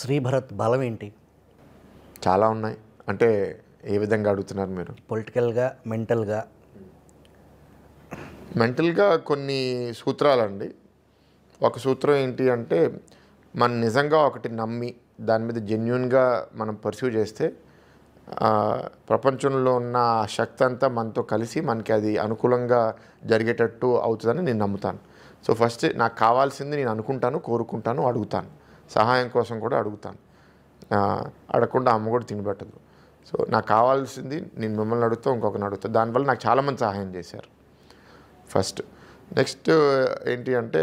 శ్రీభరత్ బలం ఏంటి? చాలా ఉన్నాయి. అంటే ఏ విధంగా అడుగుతున్నారు మీరు? పొలిటికల్‌గా, మెంటల్‌గా. మెంటల్‌గా కొన్ని సూత్రాలండి. ఒక సూత్రం ఏంటి అంటే, మనం నిజంగా ఒకటి నమ్మి దాని మీద జెన్యూన్‌గా మనం పర్స్యూ చేస్తే ప్రపంచంలో ఉన్న ఆ శక్తి అంతా మనతో కలిసి మనకి అది అనుకూలంగా జరిగేటట్టు అవుతుందని నేను నమ్ముతాను. సో ఫస్ట్ నాకు కావాల్సింది నేను అనుకుంటాను, కోరుకుంటాను, అడుగుతాను. సహాయం కోసం కూడా అడుగుతాను. అడగకుండా అమ్మ కూడా తినబెట్టదు. సో నాకు కావాల్సింది నేను మిమ్మల్ని అడుగుతా, ఇంకొకరిని అడుగుతా. దానివల్ల నాకు చాలామంది సహాయం చేశారు ఫస్ట్. నెక్స్ట్ ఏంటి అంటే,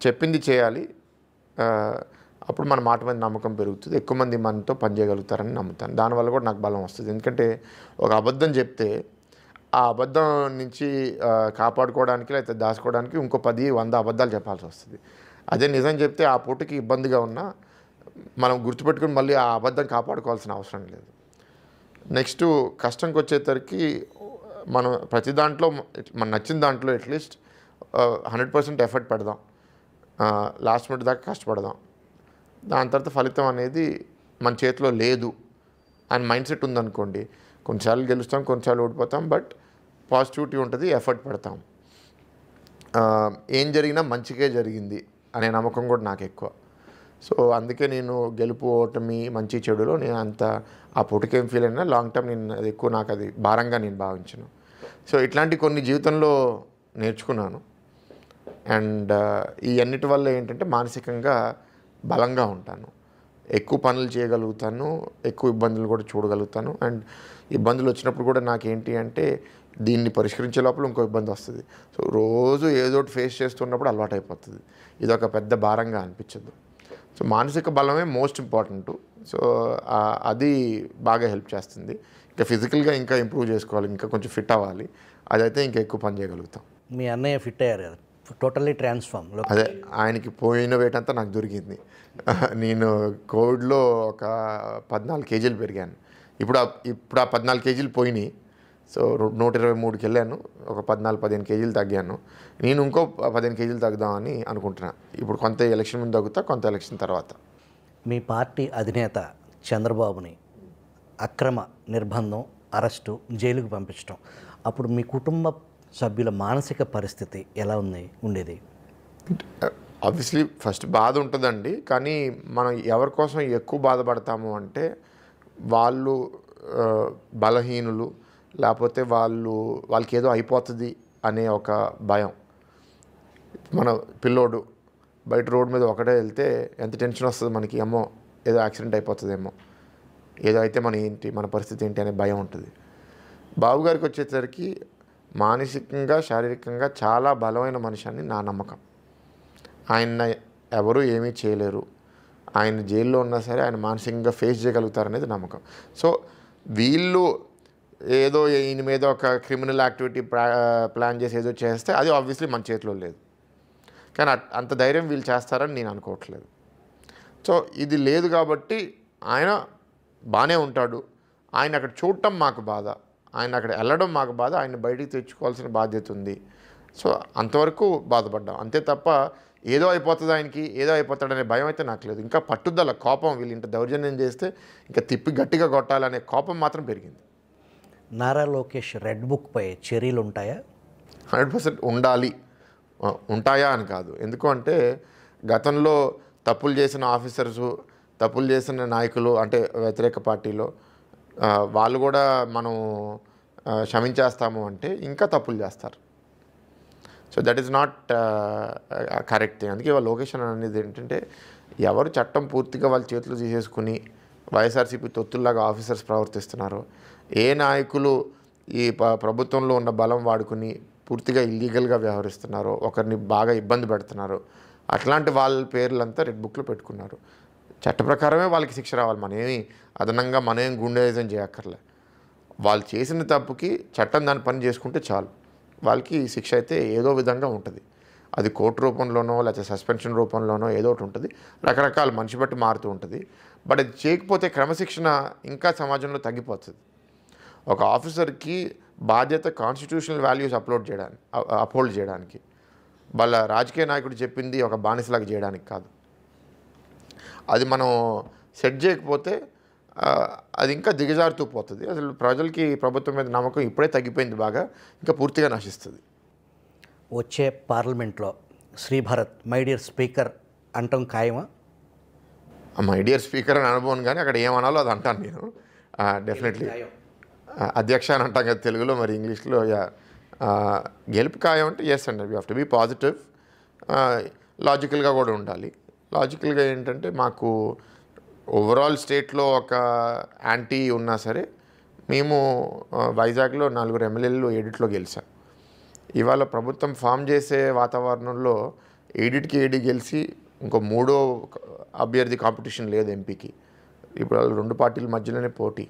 చెప్పింది చేయాలి. అప్పుడు మన మాట మీద నమ్మకం పెరుగుతుంది. ఎక్కువ మంది మనతో పనిచేయగలుగుతారని నమ్ముతాను. దానివల్ల కూడా నాకు బలం వస్తుంది. ఎందుకంటే ఒక అబద్ధం చెప్తే ఆ అబద్ధం నుంచి కాపాడుకోవడానికి లేకపోతే దాచుకోవడానికి ఇంకో 10, 100 అబద్ధాలు చెప్పాల్సి వస్తుంది. అదే నిజం చెప్తే ఆ పూటకి ఇబ్బందిగా ఉన్నా మనం గుర్తుపెట్టుకుని మళ్ళీ ఆ అబద్ధం కాపాడుకోవాల్సిన అవసరం లేదు. నెక్స్ట్ కష్టంకి వచ్చేసరికి మనం ప్రతి దాంట్లో మన నచ్చిన దాంట్లో అట్లీస్ట్ 100% ఎఫర్ట్ పెడదాం. లాస్ట్ మినిట్ దాకా కష్టపడదాం. దాని తర్వాత ఫలితం అనేది మన చేతిలో లేదు అని మైండ్ సెట్ ఉందనుకోండి, కొన్నిసార్లు గెలుస్తాం, కొన్నిసార్లు ఓడిపోతాం. బట్ పాజిటివిటీ ఉంటుంది, ఎఫర్ట్ పెడతాం. ఏం జరిగినా మంచిగా జరిగింది అనే నమ్మకం కూడా నాకు ఎక్కువ. సో అందుకే నేను గెలుపు, ఓటమి, మంచి చెడులో నేను అంత ఆ పూటకేం ఫీల్ అయినా లాంగ్ టర్మ్ నేను అది ఎక్కువ నాకు అది భారంగా నేను భావించను. సో ఇట్లాంటి కొన్ని జీవితంలో నేర్చుకున్నాను. అండ్ ఈ అన్నిటి వల్ల ఏంటంటే మానసికంగా బలంగా ఉంటాను, ఎక్కువ పనులు చేయగలుగుతాను, ఎక్కువ ఇబ్బందులు కూడా చూడగలుగుతాను. అండ్ ఇబ్బందులు వచ్చినప్పుడు కూడా నాకేంటి అంటే దీన్ని పరిష్కరించే లోపల ఇంకో ఇబ్బంది వస్తుంది. సో రోజు ఏదో ఒకటి ఫేస్ చేస్తున్నప్పుడు అలవాటు అయిపోతుంది. ఇది ఒక పెద్ద భారంగా అనిపించదు. సో మానసిక బలమే మోస్ట్ ఇంపార్టెంట్. సో అది బాగా హెల్ప్ చేస్తుంది. ఇంకా ఫిజికల్గా ఇంకా ఇంప్రూవ్ చేసుకోవాలి, ఇంకా కొంచెం ఫిట్ అవ్వాలి. అదైతే ఇంకా ఎక్కువ పని చేయగలుగుతాం. మీ అన్నయ్య ఫిట్ అయ్యారు కదా, టోటల్లీ ట్రాన్స్ఫార్మ్. అదే ఆయనకి పోయిన వెయిట్ అంతా నాకు దొరికింది. నేను కోవిడ్లో ఒక 14 కేజీలు పెరిగాను. ఇప్పుడు ఆ 14 కేజీలు పోయినాయి. సో 123కి వెళ్ళాను. ఒక 14-15 కేజీలు తగ్గాను. నేను ఇంకో 15 కేజీలు తగ్గుదామని అనుకుంటున్నాను. ఇప్పుడు కొంత ఎలక్షన్ ముందు తగ్గుతా, కొంత ఎలక్షన్ తర్వాత. మీ పార్టీ అధినేత చంద్రబాబుని అక్రమ నిర్బంధం, అరెస్టు, జైలుకు పంపించడం, అప్పుడు మీ కుటుంబ సభ్యుల మానసిక పరిస్థితి ఎలా ఉండేది? ఆబ్వియస్లీ ఫస్ట్ బాధ ఉంటుందండి. కానీ మనం ఎవరి కోసం ఎక్కువ బాధపడతాము అంటే, వాళ్ళు బలహీనులు, లేకపోతే వాళ్ళకి ఏదో అయిపోతుంది అనే ఒక భయం. మన పిల్లోడు బయట రోడ్డు మీద ఒకటే వెళ్తే ఎంత టెన్షన్ వస్తుంది మనకి. ఏమో ఏదో యాక్సిడెంట్ అయిపోతుందేమో, ఏదో అయితే మన పరిస్థితి ఏంటి అనే భయం ఉంటుంది. బాబుగారికి వచ్చేసరికి మానసికంగా, శారీరకంగా చాలా బలమైన మనిషి అని నా నమ్మకం. ఆయన ఎవరు ఏమీ చేయలేరు. ఆయన జైల్లో ఉన్నా సరే ఆయన మానసికంగా ఫేస్ చేయగలుగుతారనేది నమ్మకం. సో వీళ్ళు ఏదో ఈయన మీద ఒక క్రిమినల్ యాక్టివిటీ ప్లాన్ చేసి ఏదో చేస్తే అది ఆబ్వియస్లీ మన చేతిలో లేదు. కానీ అంత ధైర్యం వీళ్ళు చేస్తారని నేను అనుకోవట్లేదు. సో ఇది లేదు కాబట్టి ఆయన బాగానే ఉంటాడు. ఆయన అక్కడ చూడటం మాకు బాధ, ఆయన అక్కడ వెళ్ళడం మాకు బాధ, ఆయన బయటికి తెచ్చుకోవాల్సిన బాధ్యత ఉంది. సో అంతవరకు బాధపడ్డాం అంతే తప్ప ఏదో అయిపోతుంది ఆయనకి, ఏదో అయిపోతాడనే భయం అయితే నాకు లేదు. ఇంకా పట్టుదల, కోపం, వీళ్ళు ఇంత దౌర్జన్యం చేస్తే ఇంకా తిప్పి గట్టిగా కొట్టాలనే కోపం మాత్రం పెరిగింది. నారా లోకేష్ రెడ్ బుక్పై చర్యలు ఉంటాయా? 100% ఉండాలి. ఉంటాయా అని కాదు. ఎందుకు అంటే గతంలో తప్పులు చేసిన ఆఫీసర్సు, తప్పులు చేసిన నాయకులు అంటే వ్యతిరేక పార్టీలో వాళ్ళు కూడా మనం క్షమించేస్తాము అంటే ఇంకా తప్పులు చేస్తారు. So that is not correct thing. అందుకే వాళ్ళ లొకేషన్ అనేది ఏంటంటే, ఎవరు చట్టం పూర్తిగా వాళ్ళ చేతులు తీసేసుకుని వైఎస్ఆర్సీపీ తొత్తుల్లాగా ఆఫీసర్స్ ప్రవర్తిస్తున్నారో, ఏ నాయకులు ఈ ప్రభుత్వంలో ఉన్న బలం వాడుకుని పూర్తిగా ఇల్లీగల్గా వ్యవహరిస్తున్నారో, ఒకరిని బాగా ఇబ్బంది పెడుతున్నారో, అట్లాంటి వాళ్ళ పేర్లంతా రెడ్ బుక్లో పెట్టుకున్నారు. చట్ట ప్రకారమే వాళ్ళకి శిక్ష రావాలి. మనమేమి అదనంగా మనమేం గుండెజం చేయక్కర్లే. వాళ్ళు చేసిన తప్పుకి చట్టం దాని పని చేసుకుంటే చాలు. వాళ్ళకి శిక్ష అయితే ఏదో విధంగా ఉంటుంది. అది కోర్టు రూపంలోనో లేకపోతే సస్పెన్షన్ రూపంలోనో ఏదో ఒకటి ఉంటుంది. రకరకాల మనిషి బట్టి మారుతూ ఉంటుంది. బట్ అది చేయకపోతే క్రమశిక్షణ ఇంకా సమాజంలో తగ్గిపోతుంది. ఒక ఆఫీసర్కి బాధ్యత కాన్స్టిట్యూషనల్ వాల్యూస్ అప్హోల్డ్ చేయడానికి, వాళ్ళ రాజకీయ నాయకుడు చెప్పింది ఒక బానిసలాగా చేయడానికి కాదు. అది మనం సెట్ చేయకపోతే అది ఇంకా దిగజారుతూ పోతుంది. అసలు ప్రజలకి ప్రభుత్వం మీద నమ్మకం ఇప్పుడే తగ్గిపోయింది బాగా, ఇంకా పూర్తిగా నశిస్తుంది. వచ్చే పార్లమెంట్లో శ్రీభరత్ మై డియర్ స్పీకర్ అంటాం ఖాయమా? మై డియర్ స్పీకర్ అని అనుభవం, కానీ అక్కడ ఏమనాలో అది అంటాను నేను డెఫినెట్లీ. అధ్యక్ష అని అంటాం కదా తెలుగులో, మరి ఇంగ్లీష్లో గెలుపు ఖాయం అంటే ఎస్ అండి. We have to be positive, లాజికల్గా కూడా ఉండాలి. లాజికల్గా ఏంటంటే మాకు ఓవరాల్ స్టేట్లో ఒక యాంటీ ఉన్నా సరే మేము వైజాగ్లో 4 ఎమ్మెల్యేలు ఏడిట్లో గెలిచాం. ఇవాళ ప్రభుత్వం ఫామ్ చేసే వాతావరణంలో ఏడిటికి ఏడి గెలిచి ఇంకో 3వ అభ్యర్థి కాంపిటీషన్ లేదు ఎంపీకి. ఇప్పుడు 2 పార్టీల మధ్యలోనే పోటీ.